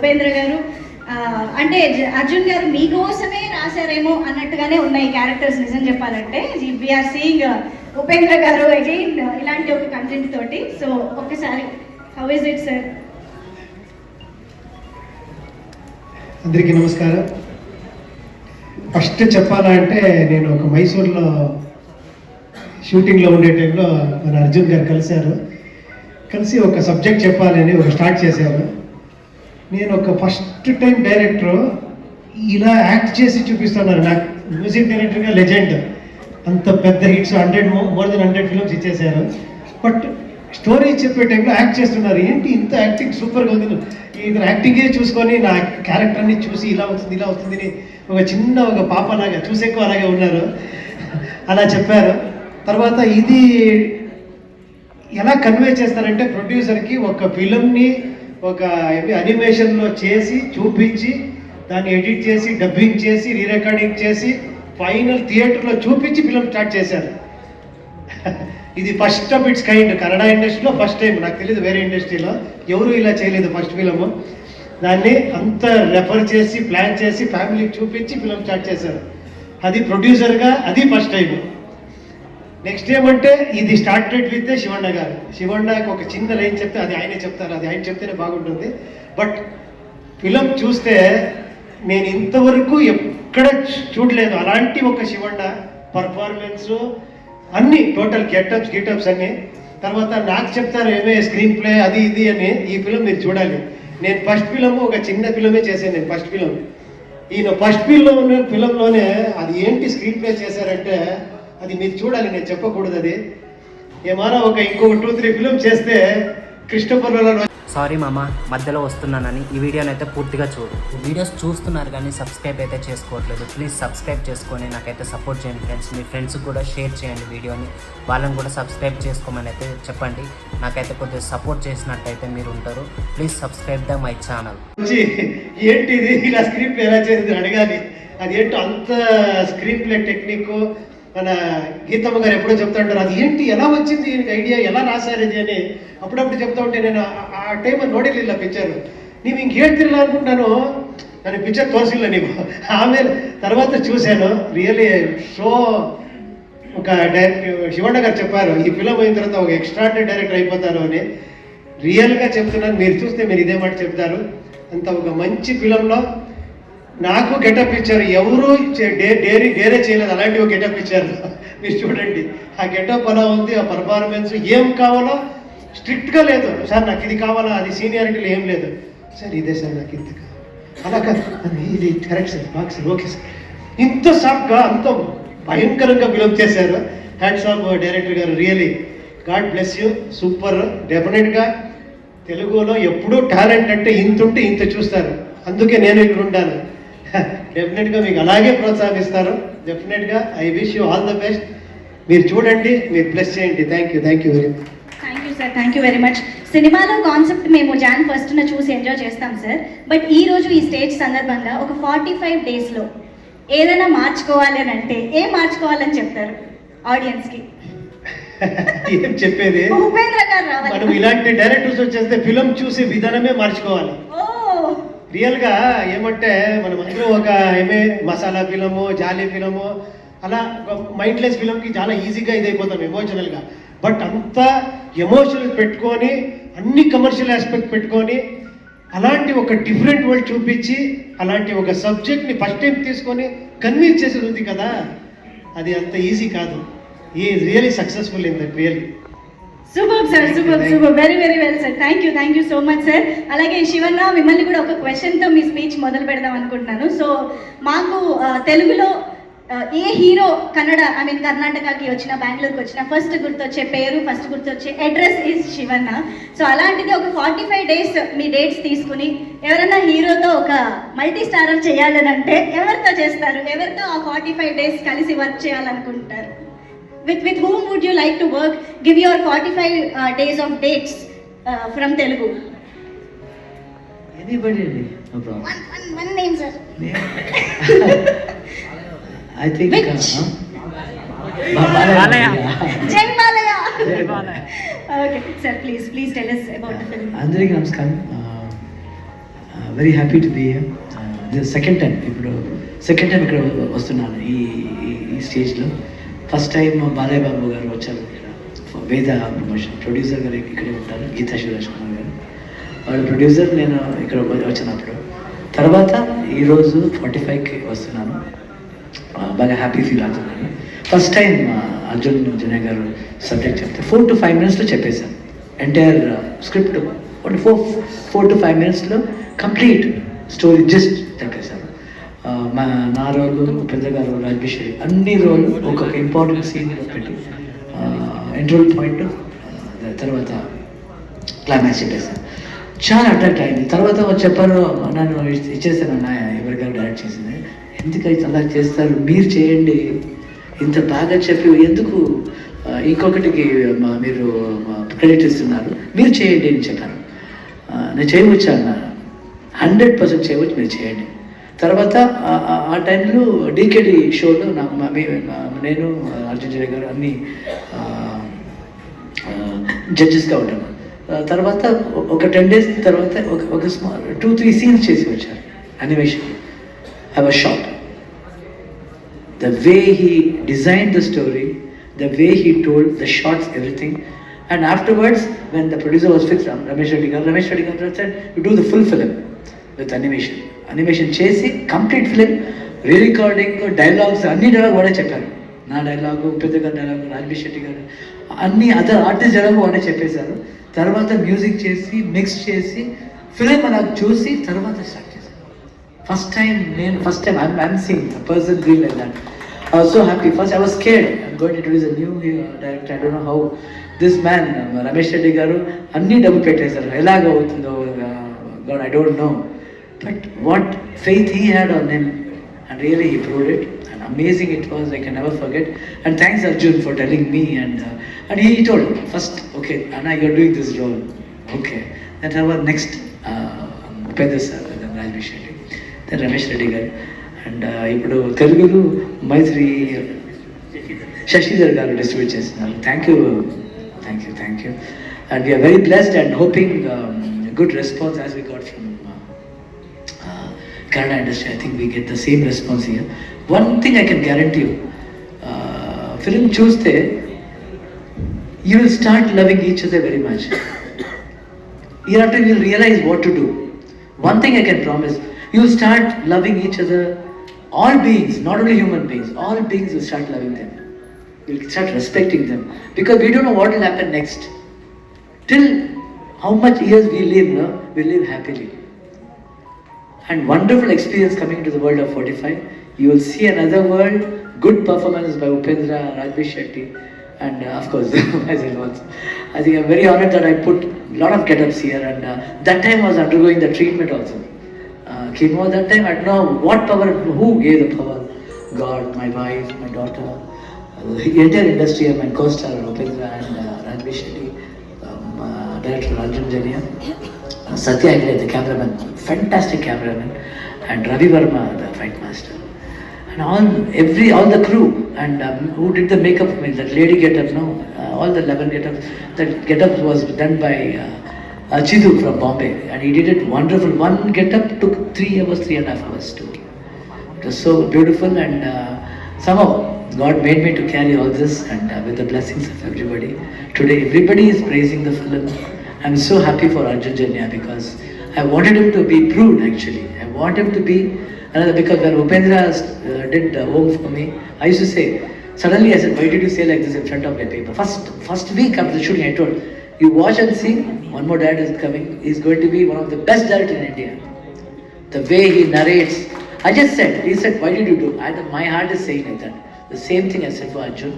ఉపేంద్ర గారు అంటే అర్జున్ గారు మీకోసమే రాశారేమో అన్నట్టుగానే ఉన్నాయి క్యారెక్టర్స్. నిజం చెప్పాలంటే వీఆర్ సీయింగ్ ఉపేంద్ర గారు అగైన్ ఇలాంటి ఒక కంటెంట్ తోటి. సో ఒక్కసారి హౌ ఇస్ ఇట్ సార్? అందరికీ నమస్కారం. ఫస్ట్ చెప్పాలంటే నేను ఒక మైసూర్లో షూటింగ్లో ఉండే టైంలో మన అర్జున్ గారు కలిసి ఒక సబ్జెక్ట్ చెప్పాలని ఒక స్టార్ట్ చేశారు. నేను ఒక ఫస్ట్ టైం డైరెక్టర్ ఇలా యాక్ట్ చేసి చూపిస్తున్నారు. నాకు మ్యూజిక్ డైరెక్టర్గా లెజెండ్, అంత పెద్ద హిట్స్ మోర్ దెన్ 100 ఫిల్మ్స్ ఇచ్చేసారు. బట్ స్టోరీ చెప్పే టైంలో యాక్ట్ చేస్తున్నారు. ఏంటి ఇంత యాక్టింగ్ సూపర్గా ఉంది. ఇతను యాక్టింగే చూసుకొని నా క్యారెక్టర్ని చూసి ఇలా వస్తుంది ఒక చిన్న ఒక పాపలాగా చూసేకో అలాగే ఉన్నారు. అలా చెప్పారు. తర్వాత ఇది ఎలా కన్వే చేస్తారంటే ప్రొడ్యూసర్కి ఒక ఫిల్మ్ని ఒక అనిమేషన్లో చేసి చూపించి దాన్ని ఎడిట్ చేసి డబ్బింగ్ చేసి రీరికార్డింగ్ చేసి ఫైనల్ థియేటర్లో చూపించి ఫిల్మ్ స్టార్ట్ చేశారు. ఇది first of it's kind. Kannada ఇండస్ట్రీలో ఫస్ట్ టైం. నాకు తెలియదు వేరే ఇండస్ట్రీలో ఎవరు ఇలా చేయలేదు. ఫస్ట్ ఫిలము దాన్ని అంత రెఫర్ చేసి ప్లాన్ చేసి ఫ్యామిలీకి చూపించి ఫిల్మ్ స్టార్ట్ చేశారు. అది ప్రొడ్యూసర్గా అది ఫస్ట్ టైం. నెక్స్ట్ ఏమంటే ఇది స్టార్టెడ్ విత్ శివಣ್ణ గారు. శివಣ್ಣకి ఒక చిన్న లైన్ చెప్తే అది ఆయనే చెప్తారు. అది ఆయన చెప్తేనే బాగుంటుంది. బట్ ఫిలం చూస్తే నేను ఇంతవరకు ఎక్కడ చూడలేదు అలాంటి ఒక శివಣ್ణ పర్ఫార్మెన్సు అన్నీ టోటల్ గెటప్స్ అన్నీ. తర్వాత నాకు చెప్తారు ఏమే స్క్రీన్ ప్లే అది ఇది అని. ఈ ఫిలం మీరు చూడాలి. నేను ఫస్ట్ ఫిలము ఒక చిన్న ఫిలమే చేశాను. నేను ఫస్ట్ ఫిలం ఈయన ఫస్ట్ ఫిలంలోనే అది ఏంటి స్క్రీన్ ప్లే చేశారంటే అది మీరు చూడాలి. నేను చెప్పకూడదు. అది ఏమైనా ఇంకొక 2-3 ఫిల్మ్ చేస్తే కృష్ణపర్వలో. సారీ మామ, మధ్యలో వస్తున్నానని ఈ వీడియోని అయితే పూర్తిగా చూడు. వీడియోస్ చూస్తున్నారు కానీ సబ్స్క్రైబ్ అయితే చేసుకోవట్లేదు. ప్లీజ్ సబ్స్క్రైబ్ చేసుకొని నాకైతే సపోర్ట్ చేయండి ఫ్రెండ్స్. మీ ఫ్రెండ్స్కి కూడా షేర్ చేయండి వీడియోని. వాళ్ళని కూడా సబ్స్క్రైబ్ చేసుకోమని అయితే చెప్పండి. నాకైతే కొద్దిగా సపోర్ట్ చేసినట్టయితే మీరు ఉంటారు. Please subscribe the my channel. ఏంటి ఇది ఇలా స్క్రీన్ ప్లే ఎలా చేసింది అడగాలి. అది ఏంటో అంత స్క్రీన్ ప్లే టెక్నిక్ మన గీతమ్మ గారు ఎప్పుడో చెప్తా ఉంటారు. అది ఏంటి ఎలా వచ్చింది ఈయనకి ఐడియా, ఎలా రాశారు ఇది అని అప్పుడప్పుడు చెప్తా ఉంటే నేను ఆ టైಮ್ ನೋಡಿರಲಿಲ್ಲ ಪಿಕ್ಚರ್. ನೀವು ಹಿಂಗೆ ಹೇಳ್ತಿರಲ್ಲ ಅನ್ಕೊಂಡು ನನಗೆ ಪಿಕ್ಚರ್ ತೋರಿಸಿಲ್ಲ ನೀವು. ಆಮೇಲೆ తర్వాత చూశాను. రియల్లీ షో ఒక శివಣ್ణ గారు చెప్పారు ఈ ఫిలం అయిన తర్వాత ఒక ఎక్స్ట్రాడినరీ డైరెక్టర్ అయిపోతారు అని. రియల్గా చెప్తున్నాను. మీరు చూస్తే మీరు ఇదే మాట చెప్తారు. అంత ఒక మంచి ఫిలంలో నాకు గెటప్ ఇచ్చారు. ఎవరు డేరే చేయలేదు అలాంటి ఒక గెటప్ ఇచ్చారు. మీరు చూడండి ఆ గెటప్ అలా ఉంది. ఆ పర్ఫార్మెన్స్ ఏం కావాలో స్ట్రిక్ట్గా లేదు. సార్ నాకు ఇది కావాలా, అది సీనియారిటీలో ఏం లేదు. సార్ ఇదే సార్ నాకు ఇంత అలా కాదు, ఇది కరెక్ట్ సార్, బాగా సార్, ఓకే సార్. ఇంత సాఫ్ట్గా అంత భయంకరంగా ఫిల్మ్ చేశారు. హ్యాండ్స్ ఆఫ్ డైరెక్టర్ గారు. Really God bless you. Super. డెఫినెట్గా తెలుగులో ఎప్పుడూ టాలెంట్ అంటే ఇంత ఉంటే ఇంత చూస్తారు. అందుకే నేను ఇక్కడ ఉంటాను. డెఫినెట్గా మీకు అలాగే ప్రోత్సాహిస్తారు. డెఫినెట్గా I wish you all the best. మీరు చూడండి, మీరు ప్లస్ చేయండి. Thank you very much. Thank you very much. సినిమాలో కాన్సెప్ట్ మేము Jan 1న చూసి ఎంజాయ్ చేస్తాం సార్. బట్ ఈ రోజు ఈ స్టేజ్ సందర్భంగా ఒక 45 డేస్లో ఏదైనా మార్చుకోవాలి అని అంటే ఏం మార్చుకోవాలని చెప్తారు ఆడియన్స్కి? ఏం చెప్పేది, ఉపేంద్ర గారు రావాలి. మనం ఇలాంటి డైరెక్టర్స్ వచ్చేస్తే ఫిలం చూసే విధానమే మార్చుకోవాలి. రియల్గా ఏమంటే మనం అందరూ ఒక మసాలా ఫిలము, జాలీ ఫిలము అలా మైండ్లెస్ ఫిలంకి చాలా ఈజీగా ఇదైపోతాం ఎమోషనల్గా. బట్ అంతా ఎమోషనల్ పెట్టుకొని అన్ని కమర్షియల్ ఆస్పెక్ట్ పెట్టుకొని అలాంటి ఒక డిఫరెంట్ వరల్డ్ చూపించి అలాంటి ఒక సబ్జెక్ట్ని ఫస్ట్ టైం తీసుకొని కన్విన్స్ చేసేది ఉంది కదా, అది అంత ఈజీ కాదు. ఈ really successful in that. Really super sir, super, very well sir. Thank you so much sir. అలాగే శివన్న, మిమ్మల్ని కూడా ఒక క్వశ్చన్తో మీ స్పీచ్ మొదలు పెడదాం అనుకుంటున్నాను. సో మాకు తెలుగులో ఏ హీరో కర్ణాటకకి వచ్చిన, బెంగళూరుకి వచ్చిన ఫస్ట్ గుర్తొచ్చే పేరు, ఫస్ట్ గుర్తొచ్చే అడ్రస్ ఈజ్ శివన్న. సో అలాంటిది ఒక 45 డేస్ మీ డేట్స్ తీసుకుని ఎవరైనా హీరోతో ఒక మల్టీ స్టారర్ చేయాలని అంటే ఎవరితో చేస్తారు? ఎవరితో ఆ 45 డేస్ కలిసి వర్క్ చేయాలనుకుంటారు? With whom would you like to work? Give your 45 days of dates from Telugu. Anybody, no problem. One name, sir. I think Which? Balaya. Jai Balaya. Okay, sir, please tell us about the film. అందరికీ నమస్కారం. Very happy to be here. Second time ఇక్కడ వస్తున్నాను ఈ స్టేజ్లో. First time Balayya Babu గారు వచ్చారు ఇక్కడ, వేద ప్రమోషన్ ప్రొడ్యూసర్ గారు ఇక్కడే ఉంటారు, గీతా శివరాజ్ కుమార్ గారు వాళ్ళు ప్రొడ్యూసర్. నేను ఇక్కడ వచ్చినప్పుడు తర్వాత ఈరోజు 45కి వస్తున్నాను. బాగా హ్యాపీ ఫీల్ అవుతున్నాను. ఫస్ట్ టైం అర్జున్ జన్య గారు సబ్జెక్ట్ చెప్తే 4 to 5 minutesలో చెప్పేశాను. ఎంటైర్ స్క్రిప్ట్ 4 to 5 minutesలో కంప్లీట్ స్టోరీ జస్ట్ చెప్పేశాను. నా రోలు, ఉపేంద్ర గారు, రాజ్బిషేక్ అన్ని రోలు ఒక్కొక్క ఇంపార్టెంట్ సీన్లో పెట్టి ఇంటర్వల్ పాయింట్ తర్వాత క్లైమాక్స్ చెప్పేశాను. చాలా అట్రాక్ట్ అయింది. తర్వాత చెప్పారు, నన్ను ఇచ్చేసాను అన్న, ఎవరి గారు డైరెక్ట్ చేసింది, ఎందుకైతే అలా చేస్తారు, మీరు చేయండి, ఇంత బాగా చెప్పి ఎందుకు ఇంకొకటికి మీరు క్రెడిట్ ఇస్తున్నారు, మీరు చేయండి అని చెప్పాను. నేను చేయవచ్చు అన్నాను, 100% చేయవచ్చు, మీరు చేయండి. తర్వాత ఆ టైంలో డీకేడి షోలో నాకు నేను అర్జున్ జయ గారు అన్ని జడ్జెస్గా ఉంటాను. తర్వాత ఒక 10 days తర్వాత ఒక స్మాల్ 2-3 scenes చేసి వచ్చారు animation. I was shocked. The way he designed the story, the way he told, the shots, everything. And afterwards, when the producer was fixed, Ramesh Reddy garu said, you do the full film with animation. Animation chesi, complete film, re-recording, dialogues, anni dialogue vade chepparu. Na dialogue, Upendra garu dialogue, Rajbir Shetty garu, anni other artist dialogue vade cheppesaru. Tarvata music chesi, mix chesi, film alag chusi, tarvata start chesaru. First time I'm seeing a person doing like that. I was so happy. First I was scared. I'm going to introduce a new director. I don't know how this man, Ramesh Reddy garu, anni double pettesaru. Elaga avutundo, God, I don't know. But what faith he had on him, and really he proved it. And amazing it was. I can never forget. And thanks Arjun for telling me. And he told first, okay, Anna, you're doing this role. Okay. Then our next Upendra sir, then Rajbir Shetty, then Ramesh Reddy garu. And ఇప్పుడు తెలుగులో మైత్రి శశిధర్ గారు డిస్ట్రిబ్యూట్ చేస్తున్నారు. Thank you. And we are very blessed and hoping good response as we got from Kannada industry. I think we get the same response here. One thing I can guarantee you, film చూస్తే you will start loving each other very much. Year after you will realise what to do. One thing I can promise, you will start loving each other, all beings, not only human beings, all beings will start loving them. You will start respecting them, because we don't know what will happen next. Till how much years we live, no? We live happily. And wonderful experience coming into the world of 45. You will see another world, good performances by Upendra, Rajbir Shetty, and of course myself also. I think I'm very honored that I put a lot of get-ups here, and that time I was undergoing the treatment also. Chemo that time, I don't know what power, who gave the power, God, my wife, my daughter, the entire industry, my co-star Upendra and Rajbir Shetty, director Arjun Janya, Satya Agre, the cameraman, fantastic cameraman, and Ravi Verma, the fight master, and all the crew, and who did the makeup, that lady get-up, no, all the 11 get-ups, that get-up was done by Chidu from Bombay, and he did it wonderful. One get-up took 3.5 hours to do. It was so beautiful, and somehow God made me to carry all this, and with the blessings of everybody. Today everybody is praising the film. I'm so happy for Arjun Janya, because I wanted him to be proved actually. I want him to be another, because when Upendra did Home for me, I used to say, suddenly I said, why did you say like this in front of my paper? First week after the shooting I told, you watch and see, one more dad is coming. He's going to be one of the best directors in India. The way he narrates. I just said, he said, why did you do? My heart is saying like that. The same thing I said for Arjun.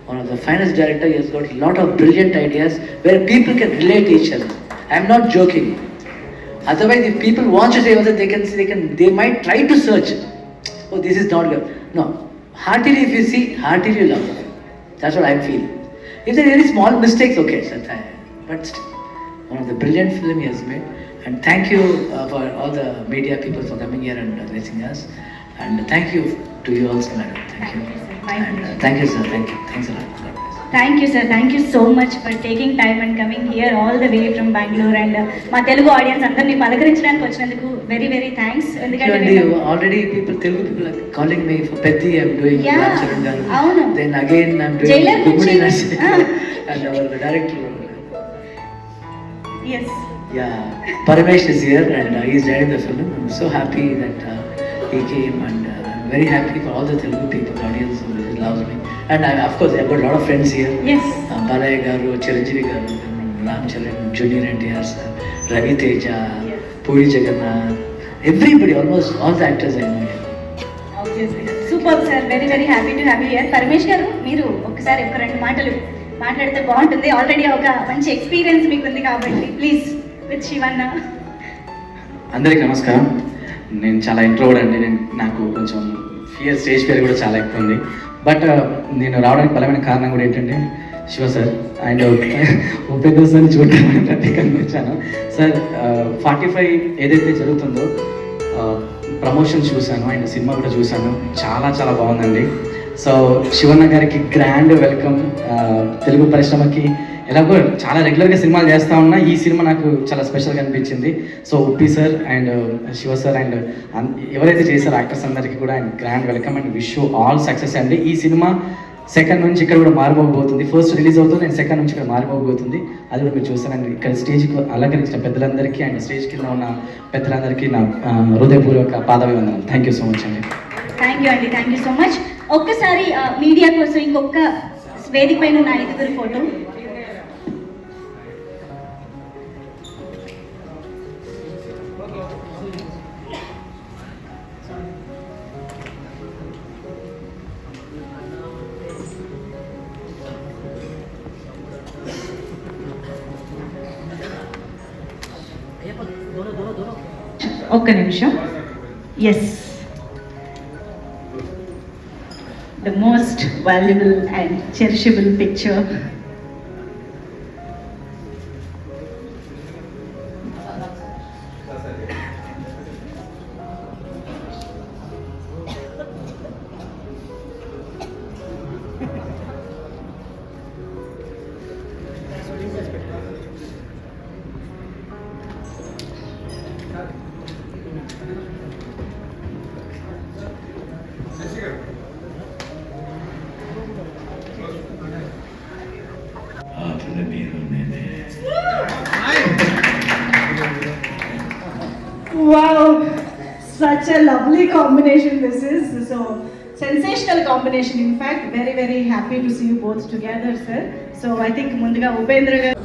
One of the finest director, he has got a lot of brilliant ideas where people can relate to each other. I'm not joking. Otherwise, if people want to say whether they might try to search. Oh, this is not good. No. Heartily, if you see, heartily you love. That's what I feel. If there are very small mistakes, okay, but still, one of the brilliant film he has made. And thank you for all the media people for coming here and blessing us. And thank you to you also, madam. Thank you. And thank you, sir. Thank you. Thanks a lot. God bless. Thank you sir, thank you so much for taking time and coming here all the way from Bengaluru. And మా Telugu audience అందరినీ పలకరించడానికి వచ్చినందుకు very very thanks. ఎందుకంటే already Telugu people are calling me for Pethi. I'm doing Yeah, Ram Charan garu. అవును. Then again I'm doing Jailer Kumudi Nunchi. Narasimha and our director. Yes Yeah, Paramesh is here and he's directing the film. I'm so happy that he came and I'm very happy for all the Telugu people, audience who loves me. And of course I've got a lot of friends here. Yes Balaya garu, Chiranjeevi garu, Ram Charan, Junior NTR sir, Ravi Teja, Yes. Puri Jagannath, everybody, almost all the actors I know here. Super sir, very very happy to have you here. Paramesh గారు, మీరు ఒకసారి ఒక 2 మాటలు మాట్లాడితే బాగుంటుంది. Already ఒక మంచి experience మీకు ఉంది కాబట్టి ప్లీజ్ విత్ శివన్న. అందరికీ నమస్కారం. నేను చాలా ఇంట్రోవర్డ్ అండి. నాకు కొంచెం స్టేజ్ ఫియర్ కూడా చాలా ఎక్కువ ఉంది. బట్ నేను రావడానికి బలమైన కారణం కూడా ఏంటంటే శివ సార్ అండ్ ఉపేంద్ర సార్ని చూడడానికి ప్రత్యేకంగా వచ్చాను. సార్ 45 ఏదైతే జరుగుతుందో ప్రమోషన్ చూశాను అండ్ సినిమా కూడా చూశాను. చాలా చాలా బాగుందండి. సో శివన్న గారికి గ్రాండ్ వెల్కమ్. తెలుగు పరిశ్రమకి ఎలాగో చాలా రెగ్యులర్గా సినిమాలు చేస్తూ ఉన్నా, ఈ సినిమా నాకు చాలా స్పెషల్గా అనిపించింది. So Uppi sir and Shiva sir and ఎవరైతే చేశారో యాక్టర్స్ అందరికీ కూడా and grand welcome and wish all success అండి. ఈ సినిమా సెకండ్ నుంచి ఇక్కడ కూడా మారిపోబోతుంది. ఫస్ట్ రిలీజ్ అవుతుంది అండ్ సెకండ్ నుంచి ఇక్కడ మారిపోబోతుంది. అది కూడా మీరు చూస్తారండి. ఇక్కడ స్టేజ్కి అలంకరించిన పెద్దలందరికీ అండ్ స్టేజ్ కింద ఉన్న పెద్దలందరికీ నా హృదయపూర్వక పాదాభివందనం. థ్యాంక్ యూ సో మచ్ అండి. థ్యాంక్ యూ అండి, థ్యాంక్ యూ సో మచ్. ఒక్కసారి మీడియా కోసం ఇంకొక వేదిక పైన ఉన్న 5 ఫోటో. ఒక్క నిమిషం. Yes, the most valuable and cherishable picture. Wow, such a lovely combination this is. So sensational combination. In fact, very very happy to see you both together, sir. So I think ముందుగా ఉపేంద్ర గారు